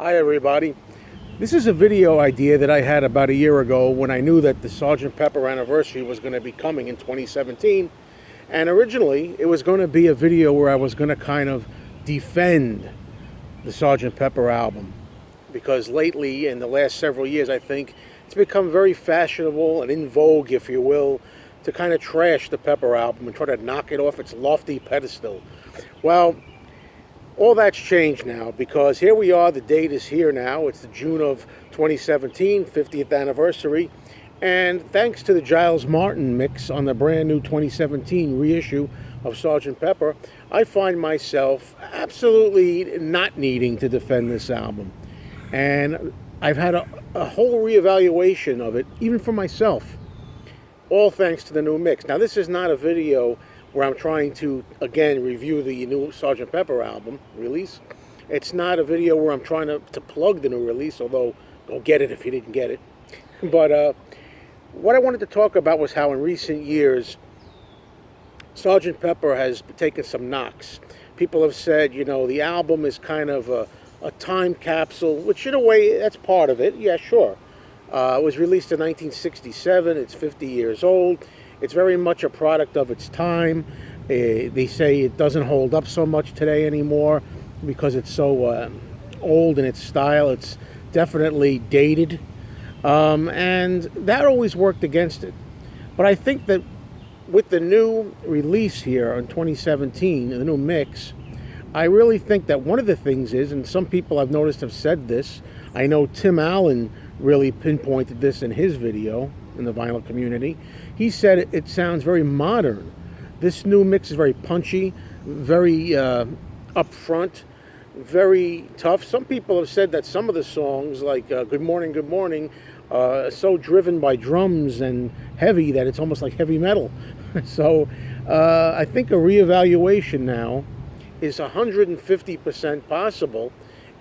Hi everybody. This is a video idea that I had about a year ago when I knew that the Sgt. Pepper anniversary was going to be coming in 2017. And originally it was going to be a video where I was going to kind of defend the Sgt. Pepper album. Because lately, in the last several years, I think it's become very fashionable and in vogue, if you will, to kind of trash the Pepper album and try to knock it off its lofty pedestal. Well, all that's changed now because here we are, the date is here now. It's the June of 2017, 50th anniversary. And thanks to the Giles Martin mix on the brand new 2017 reissue of Sgt. Pepper, I find myself absolutely not needing to defend this album. And I've had a whole reevaluation of it, even for myself, all thanks to the new mix. Now, this is not a video where I'm trying to, again, review the new Sgt. Pepper album release. It's not a video where I'm trying to plug the new release, although go get it if you didn't get it. But what I wanted to talk about was how in recent years, Sgt. Pepper has taken some knocks. People have said, you know, the album is kind of a time capsule, which in a way, that's part of it. Yeah, sure. It was released in 1967. It's 50 years old. It's very much a product of its time. They say it doesn't hold up so much today anymore because it's so old in its style. It's definitely dated. And that always worked against it. But I think that with the new release here in 2017, the new mix, I really think that one of the things is, and some people I've noticed have said this, I know Tim Allen really pinpointed this in his video in the vinyl community. He said it sounds very modern. This new mix is very punchy, very upfront, very tough. Some people have said that some of the songs, like Good Morning, are so driven by drums and heavy that it's almost like heavy metal. So I think a reevaluation now is 150% possible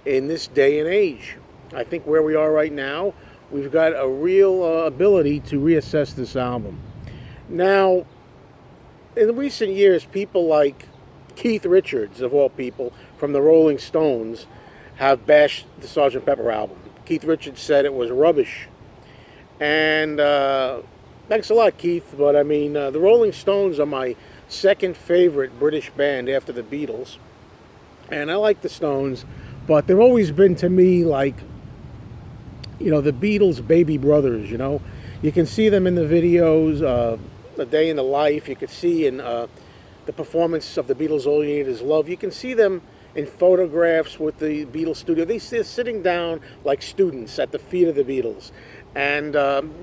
in this day and age. I think where we are right now, we've got a real ability to reassess this album. Now, in recent years, people like Keith Richards, of all people, from the Rolling Stones, have bashed the Sgt. Pepper album. Keith Richards said it was rubbish. And thanks a lot, Keith, but I mean, the Rolling Stones are my second favorite British band after the Beatles. And I like the Stones, but they've always been to me like, you know, the Beatles' baby brothers, you know. You can see them in the videos, A Day in the Life. You can see in the performance of the Beatles' All You Need Is Love. You can see them in photographs with the Beatles studio. They're sitting down like students at the feet of the Beatles. And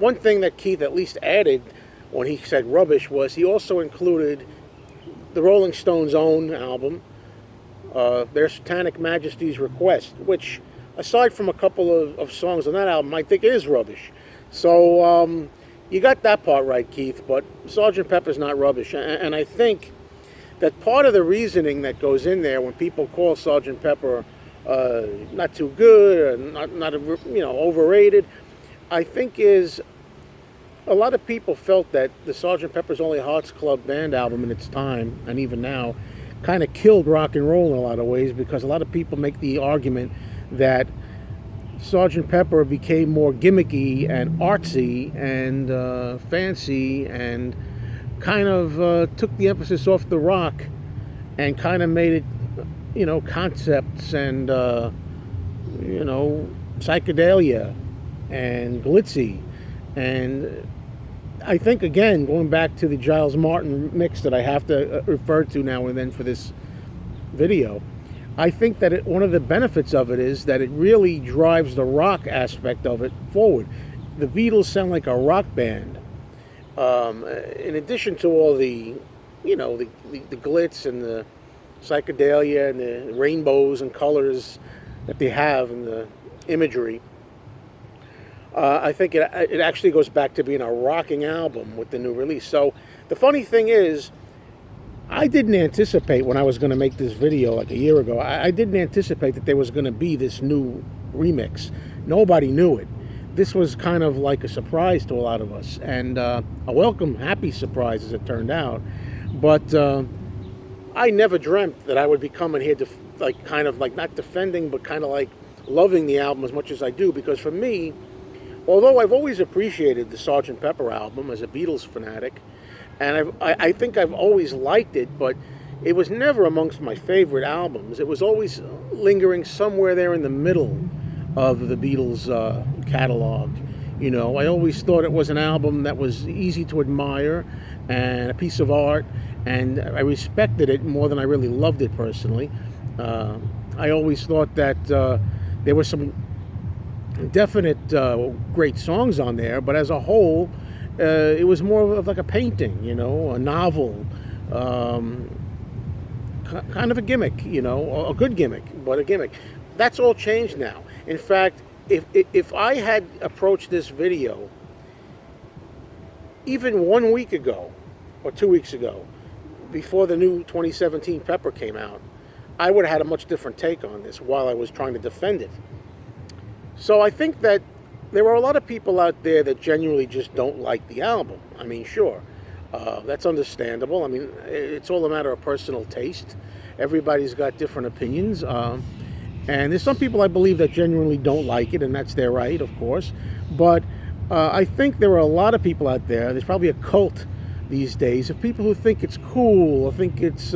one thing that Keith at least added when he said rubbish was he also included the Rolling Stones' own album, Their Satanic Majesty's Request, which, aside from a couple of songs on that album, I think it is rubbish. So you got that part right, Keith, but Sgt. Pepper's not rubbish. And I think that part of the reasoning that goes in there when people call Sgt. Pepper not too good, or not you know, overrated, I think is a lot of people felt that the Sgt. Pepper's Only Hearts Club Band album in its time, and even now, kind of killed rock and roll in a lot of ways, because a lot of people make the argument that Sgt. Pepper became more gimmicky and artsy and fancy and kind of took the emphasis off the rock and kind of made it, you know, concepts and, you know, psychedelia and glitzy. And I think, again, going back to the Giles Martin mix that I have to refer to now and then for this video, I think that one of the benefits of it is that it really drives the rock aspect of it forward. The Beatles sound like a rock band. In addition to all the, you know, the glitz and the psychedelia and the rainbows and colors that they have in the imagery, I think it actually goes back to being a rocking album with the new release. So the funny thing is, I didn't anticipate when I was going to make this video like a year ago, I didn't anticipate that there was going to be this new remix. Nobody knew it. This was kind of like a surprise to a lot of us, and a welcome, happy surprise as it turned out. But I never dreamt that I would be coming here to, like, kind of like not defending, but kind of like loving the album as much as I do, because for me, although I've always appreciated the Sgt. Pepper album as a Beatles fanatic, and I think I've always liked it, but it was never amongst my favorite albums. It was always lingering somewhere there in the middle of the Beatles catalog. You know, I always thought it was an album that was easy to admire and a piece of art, and I respected it more than I really loved it personally. I always thought that there were some definite great songs on there, but as a whole, it was more of like a painting, you know, a novel, kind of a gimmick, you know, a good gimmick, but a gimmick. That's all changed now. In fact, if I had approached this video even 1 week ago or 2 weeks ago, before the new 2017 Pepper came out, I would have had a much different take on this while I was trying to defend it. So I think that there are a lot of people out there that genuinely just don't like the album. I mean, sure, that's understandable. I mean, it's all a matter of personal taste. Everybody's got different opinions. And there's some people I believe that genuinely don't like it, and that's their right, of course. But I think there are a lot of people out there, there's probably a cult these days, of people who think it's cool, or think it's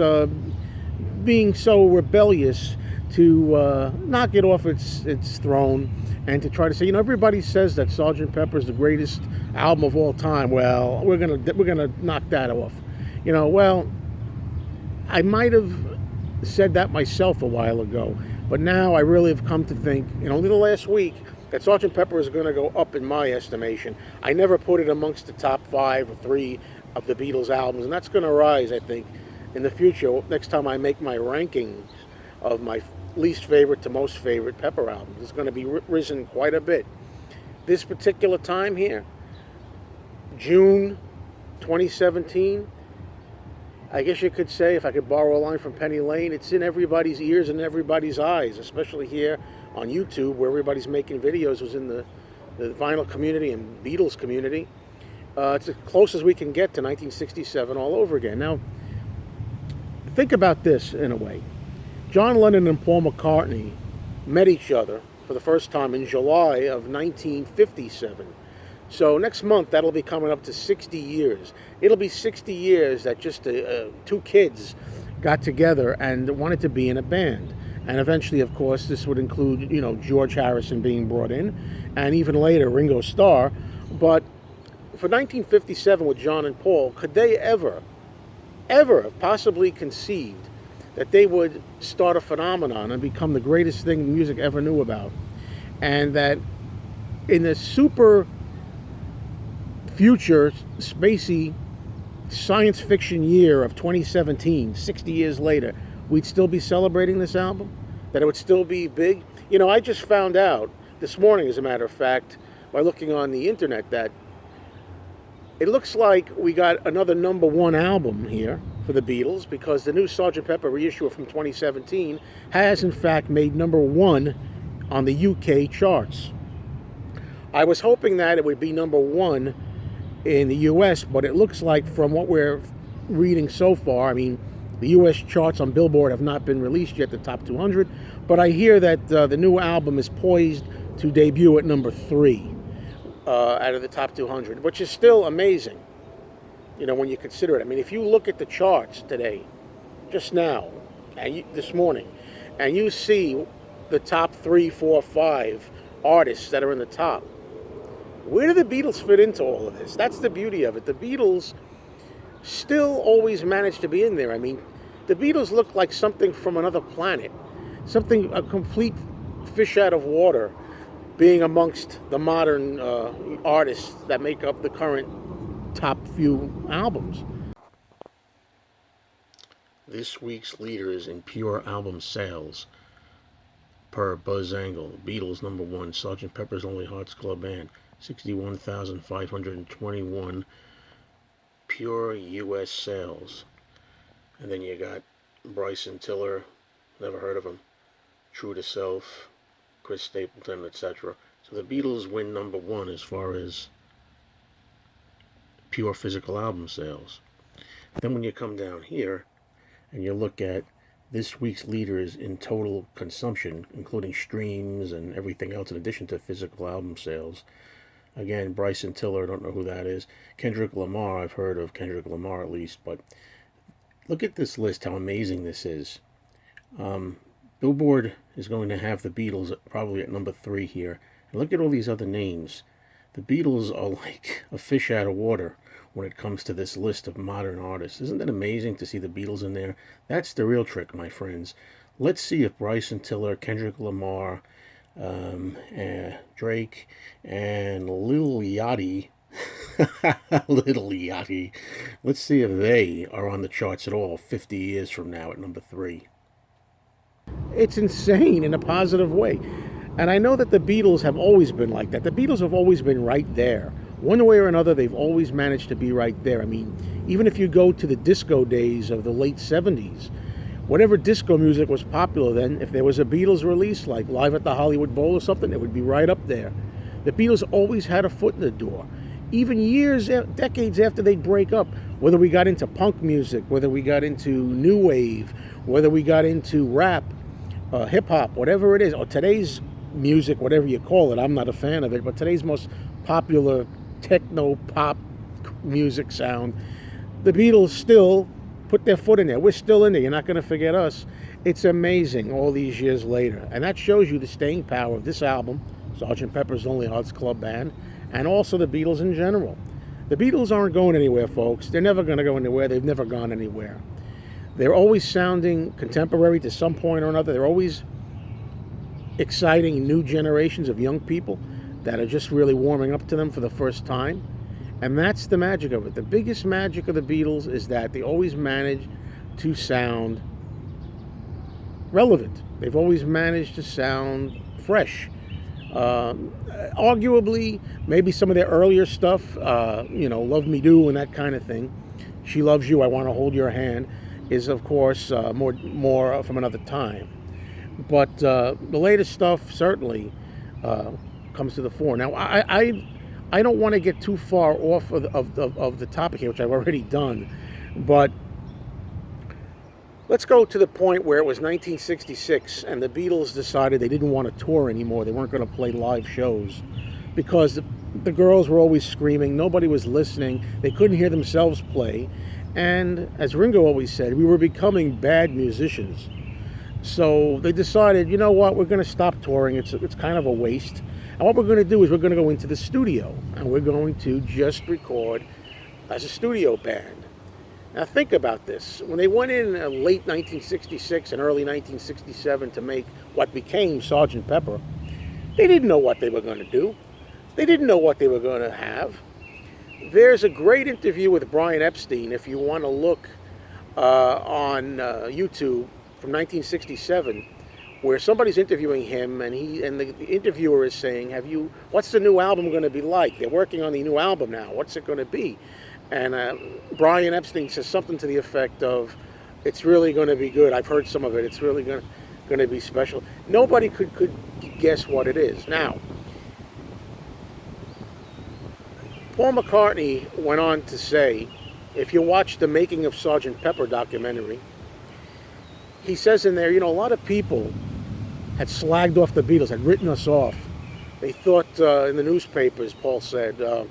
being so rebellious to knock it off its throne, and to try to say, you know, everybody says that Sgt. Pepper is the greatest album of all time. Well, we're gonna knock that off. You know, well, I might have said that myself a while ago, but now I really have come to think, in only the last week, that Sgt. Pepper is going to go up in my estimation. I never put it amongst the top 5 or 3 of the Beatles albums, and that's going to rise, I think, in the future, next time I make my rankings of my least favorite to most favorite Pepper albums. It's going to be risen quite a bit. This particular time here, June 2017, I guess you could say, if I could borrow a line from Penny Lane, it's in everybody's ears and everybody's eyes, especially here on YouTube, where everybody's making videos, who's in the vinyl community and Beatles community. It's as close as we can get to 1967 all over again. Now, think about this in a way. John Lennon and Paul McCartney met each other for the first time in July of 1957. So next month, that'll be coming up to 60 years. It'll be 60 years that just 2 kids got together and wanted to be in a band. And eventually, of course, this would include, you know, George Harrison being brought in, and even later Ringo Starr. But for 1957 with John and Paul, could they ever have possibly conceived that they would start a phenomenon and become the greatest thing music ever knew about? And that in the super future, spacey, science fiction year of 2017, 60 years later, we'd still be celebrating this album? That it would still be big? You know, I just found out this morning, as a matter of fact, by looking on the internet, that it looks like we got another #1 album here for the Beatles, because the new Sgt. Pepper reissue from 2017 has, in fact, made #1 on the UK charts. I was hoping that it would be #1 in the US, but it looks like, from what we're reading so far, I mean, the US charts on Billboard have not been released yet, the top 200, but I hear that the new album is poised to debut at #3 out of the top 200, which is still amazing, you know, when you consider it. I mean, if you look at the charts today, just now, and this morning, and you see the top 3, 4, 5 artists that are in the top, where do the Beatles fit into all of this? That's the beauty of it. The Beatles still always manage to be in there. I mean, the Beatles look like something from another planet, a complete fish out of water, being amongst the modern artists that make up the current top few albums. This week's leaders in pure album sales, per Buzz Angle: Beatles #1, Sgt. Pepper's Lonely Hearts Club Band, 61,521 pure U.S. sales. And then you got Bryson Tiller, never heard of him, True to Self, Chris Stapleton, etc. So the Beatles win #1 as far as pure physical album sales. Then when you come down here and you look at this week's leaders in total consumption, including streams and everything else, in addition to physical album sales. Again, Bryson Tiller, I don't know who that is. Kendrick Lamar, I've heard of Kendrick Lamar at least, but look at this list, how amazing this is. Billboard is going to have the Beatles probably at number 3 here. And look at all these other names. The Beatles are like a fish out of water when it comes to this list of modern artists. Isn't that amazing to see the Beatles in there? That's the real trick, my friends. Let's see if Bryson Tiller, Kendrick Lamar, Drake, and Lil Yachty, Little Yachty, let's see if they are on the charts at all 50 years from now at number 3. It's insane in a positive way. And I know that the Beatles have always been like that. The Beatles have always been right there. One way or another, they've always managed to be right there. I mean, even if you go to the disco days of the late 70s, whatever disco music was popular then, if there was a Beatles release, like Live at the Hollywood Bowl or something, it would be right up there. The Beatles always had a foot in the door. Even years, decades after they'd break up, whether we got into punk music, whether we got into new wave, whether we got into rap, hip-hop, whatever it is, or today's music, whatever you call it, I'm not a fan of it, but today's most popular techno-pop music sound, the Beatles still put their foot in there. We're still in there. You're not going to forget us. It's amazing all these years later. And that shows you the staying power of this album, Sgt. Pepper's Lonely Hearts Club Band, and also the Beatles in general. The Beatles aren't going anywhere, folks. They're never going to go anywhere. They've never gone anywhere. They're always sounding contemporary to some point or another. They're always exciting new generations of young people that are just really warming up to them for the first time. And that's the magic of it. The biggest magic of the Beatles is that they always manage to sound relevant. They've always managed to sound fresh. Arguably, maybe some of their earlier stuff, Love Me Do and that kind of thing, She Loves You, I Want to Hold Your Hand, is of course more from another time. But the latest stuff certainly comes to the fore. Now, I don't want to get too far off of the topic here, which I've already done, but let's go to the point where it was 1966 and the Beatles decided they didn't want to tour anymore. They weren't going to play live shows because the girls were always screaming. Nobody was listening. They couldn't hear themselves play. And as Ringo always said, we were becoming bad musicians. So they decided, you know what, we're going to stop touring. It's kind of a waste. And what we're going to do is we're going to go into the studio and we're going to just record as a studio band. Now think about this. When they went in late 1966 and early 1967 to make what became Sgt. Pepper, they didn't know what they were going to do. They didn't know what they were going to have. There's a great interview with Brian Epstein, if you want to look on YouTube, from 1967, where somebody's interviewing him, and the interviewer is saying, what's the new album going to be like? They're working on the new album now. What's it going to be? And Brian Epstein says something to the effect of, it's really going to be good. I've heard some of it. It's really going to be special. Nobody could guess what it is. Now, Paul McCartney went on to say, if you watch the Making of Sgt. Pepper documentary, he says in there, a lot of people had slagged off the Beatles, had written us off. They thought in the newspapers, Paul said,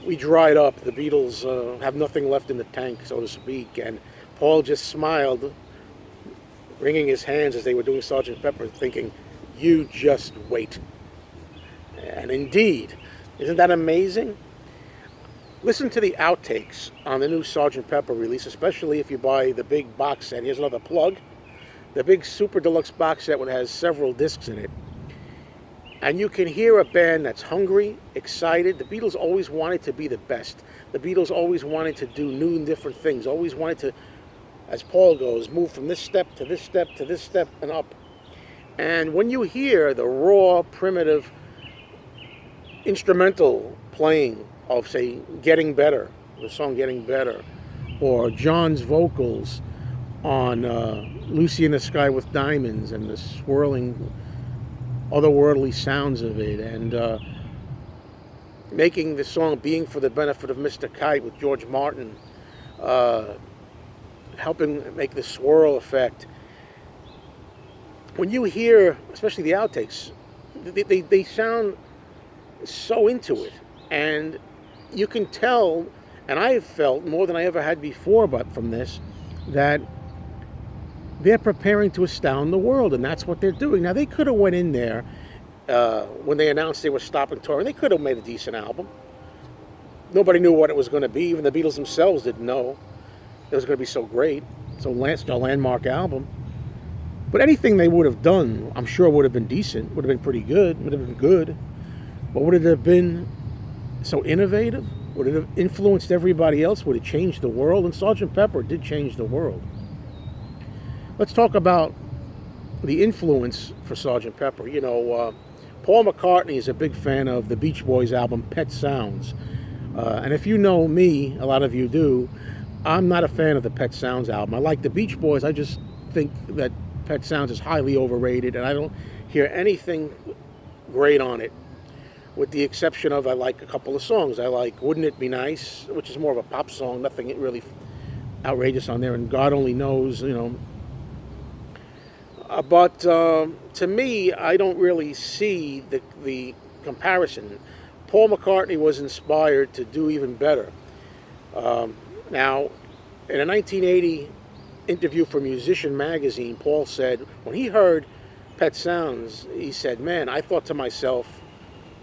we dried up. The Beatles have nothing left in the tank, so to speak. And Paul just smiled, wringing his hands as they were doing Sgt. Pepper, thinking, you just wait. And indeed, isn't that amazing? Listen to the outtakes on the new Sgt. Pepper release, especially if you buy the big box set. Here's another plug. The big super deluxe box set that has several discs in it. And you can hear a band that's hungry, excited. The Beatles always wanted to be the best. The Beatles always wanted to do new and different things. Always wanted to, as Paul goes, move from this step to this step to this step and up. And when you hear the raw, primitive, instrumental playing of, say, Getting Better, the song Getting Better, or John's vocals on Lucy in the Sky with Diamonds and the swirling otherworldly sounds of it, and making the song Being for the Benefit of Mr. Kite with George Martin helping make the swirl effect. When you hear, especially the outtakes, they sound so into it. And you can tell, and I've felt more than I ever had before, but from this, that they're preparing to astound the world, and that's what they're doing. Now, they could have went in there when they announced they were stopping touring. They could have made a decent album. Nobody knew what it was going to be. Even the Beatles themselves didn't know it was going to be so great. So a landmark album. But anything they would have done, I'm sure would have been decent, would have been pretty good, would have been good. But would it have been so innovative? Would it have influenced everybody else? Would it change the world? And Sgt. Pepper did change the world. Let's talk about the influence for Sgt. Pepper. You know, Paul McCartney is a big fan of the Beach Boys album Pet Sounds. And if you know me, a lot of you do, I'm not a fan of the Pet Sounds album. I like the Beach Boys. I just think that Pet Sounds is highly overrated, and I don't hear anything great on it, with the exception of I like a couple of songs. I like Wouldn't It Be Nice, which is more of a pop song, nothing really outrageous on there, and God Only Knows, you know. But to me, I don't really see the comparison. Paul McCartney was inspired to do even better. Now, in a 1980 interview for Musician magazine, Paul said, when he heard Pet Sounds, he said, man, I thought to myself,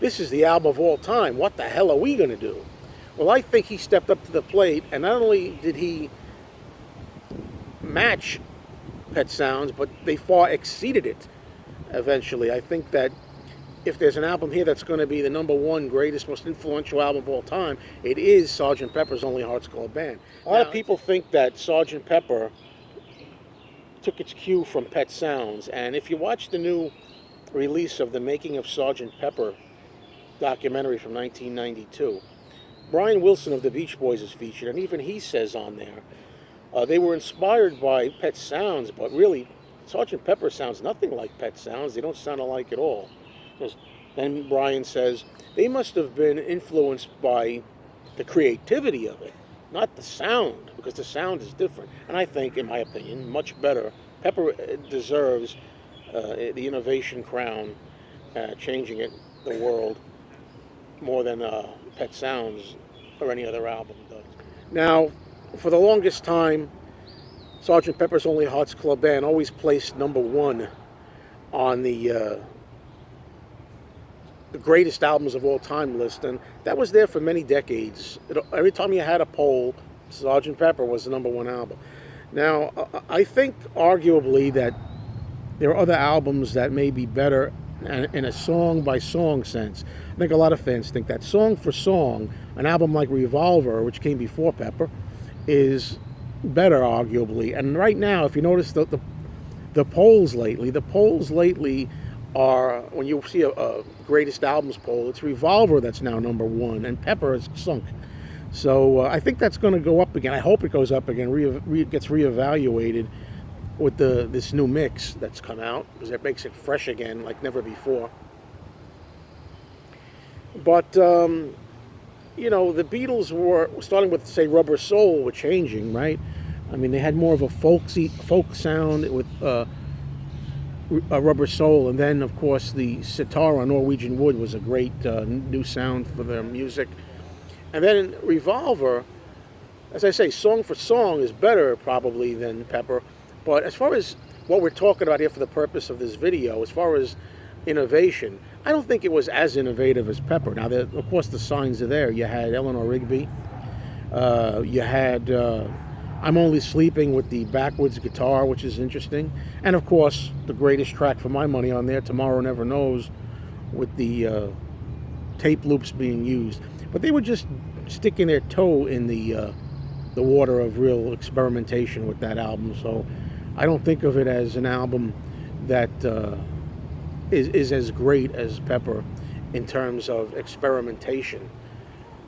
this is the album of all time. What the hell are we going to do? Well, I think he stepped up to the plate, and not only did he match Pet Sounds, but they far exceeded it eventually. I think that if there's an album here that's going to be the number one greatest, most influential album of all time, it is Sgt. Pepper's Lonely Hearts Club Band. A lot of people think that Sgt. Pepper took its cue from Pet Sounds, and if you watch the new release of the Making of Sgt. Pepper documentary from 1992, Brian Wilson of the Beach Boys is featured, and even he says on there, they were inspired by Pet Sounds, but really, Sgt. Pepper sounds nothing like Pet Sounds. They don't sound alike at all. Then Brian says, they must have been influenced by the creativity of it, not the sound, because the sound is different. And I think, in my opinion, much better. Pepper deserves the innovation crown, changing the world more than Pet Sounds or any other album does. Now, for the longest time, Sgt. Pepper's Lonely Hearts Club Band always placed number one on the greatest albums of all time list, and that was there for many decades. Every time you had a poll, Sgt. Pepper was the number one album. Now, I think arguably that there are other albums that may be better in a song-by-song sense. I think a lot of fans think that song for song, an album like Revolver, which came before Pepper, is better arguably. And right now, if you notice the polls lately are, when you see a greatest albums poll, it's Revolver that's now number one, and Pepper has sunk. So I think that's going to go up again. I hope it goes up again, gets reevaluated with this new mix that's come out, because it makes it fresh again like never before. But, you know, the Beatles were, starting with, say, Rubber Soul, were changing, right? I mean, they had more of a folk sound with Rubber Soul, and then of course the sitar on Norwegian Wood was a great new sound for their music. And then Revolver, as I say, song for song is better probably than Pepper. But as far as what we're talking about here for the purpose of this video, as far as innovation, I don't think it was as innovative as Pepper. Now, of course, the signs are there. You had Eleanor Rigby. You had I'm Only Sleeping with the backwards guitar, which is interesting. And of course, the greatest track for my money on there, Tomorrow Never Knows, with the tape loops being used. But they were just sticking their toe in the water of real experimentation with that album. So I don't think of it as an album that is as great as Pepper in terms of experimentation.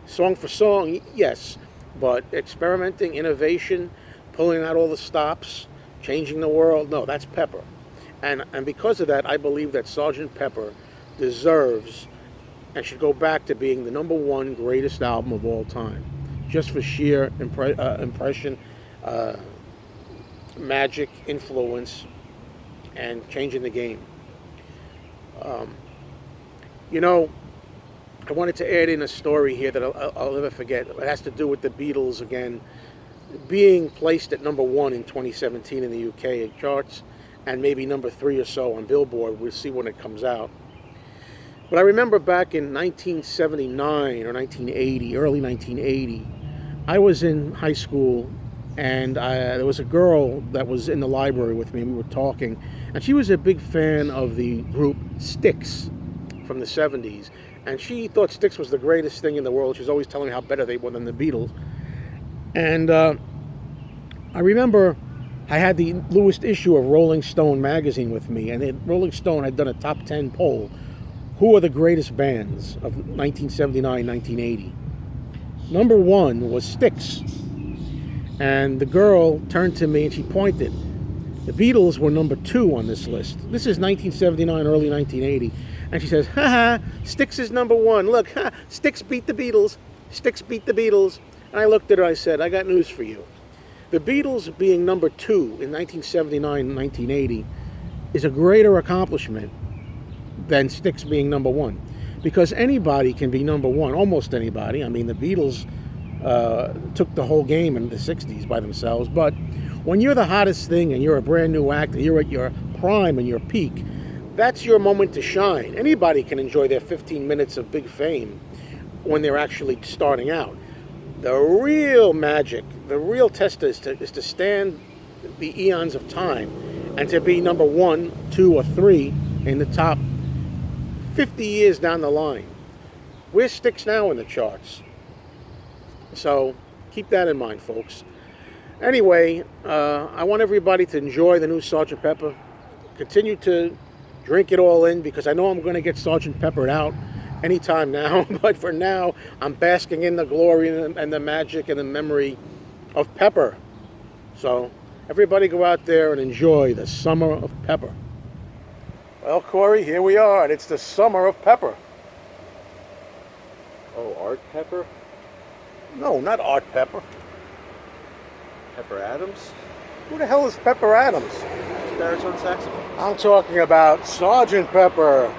Song for song, yes. But experimenting, innovation, pulling out all the stops, changing the world, no, that's Pepper. And because of that, I believe that Sgt. Pepper deserves and should go back to being the number one greatest album of all time, just for sheer impression, magic influence and changing the game. You know, I wanted to add in a story here that I'll never forget. It has to do with the Beatles again, being placed at number one in 2017 in the UK charts, and maybe number 3 or so on Billboard. We'll see when it comes out. But I remember back in 1979 or 1980, early 1980, I was in high school, and there was a girl that was in the library with me, and we were talking, and she was a big fan of the group Styx from the 70s, and she thought Styx was the greatest thing in the world. She was always telling me how better they were than the Beatles. And I remember I had the newest issue of Rolling Stone magazine with me, and Rolling Stone had done a top 10 poll. Who are the greatest bands of 1979, 1980? Number 1 was Styx. And the girl turned to me and she pointed. The Beatles were number 2 on this list. This is 1979, early 1980. And she says, ha, Styx is number 1. Look, Styx beat the Beatles. Styx beat the Beatles. And I looked at her, I said, I got news for you. The Beatles being number 2 in 1979 and 1980 is a greater accomplishment than Styx being number 1. Because anybody can be number 1, almost anybody. I mean, the Beatles took the whole game in the 60s by themselves. But when you're the hottest thing and you're a brand new actor, you're at your prime and your peak, that's your moment to shine. Anybody can enjoy their 15 minutes of big fame when they're actually starting out. The real magic, the real test is to stand the eons of time and to be number 1, 2, or 3 in the top 50 years down the line. Where's Styx now in the charts? So keep that in mind, folks. Anyway, I want everybody to enjoy the new Sgt. Pepper. Continue to drink it all in, because I know I'm going to get Sgt. Peppered out anytime now. But for now, I'm basking in the glory and the magic and the memory of Pepper. So everybody go out there and enjoy the summer of Pepper. Well, Corey, here we are, and it's the summer of Pepper. Oh, Art Pepper? No, not Art Pepper. Pepper Adams? Who the hell is Pepper Adams? Baritone saxophone. I'm talking about Sgt. Pepper.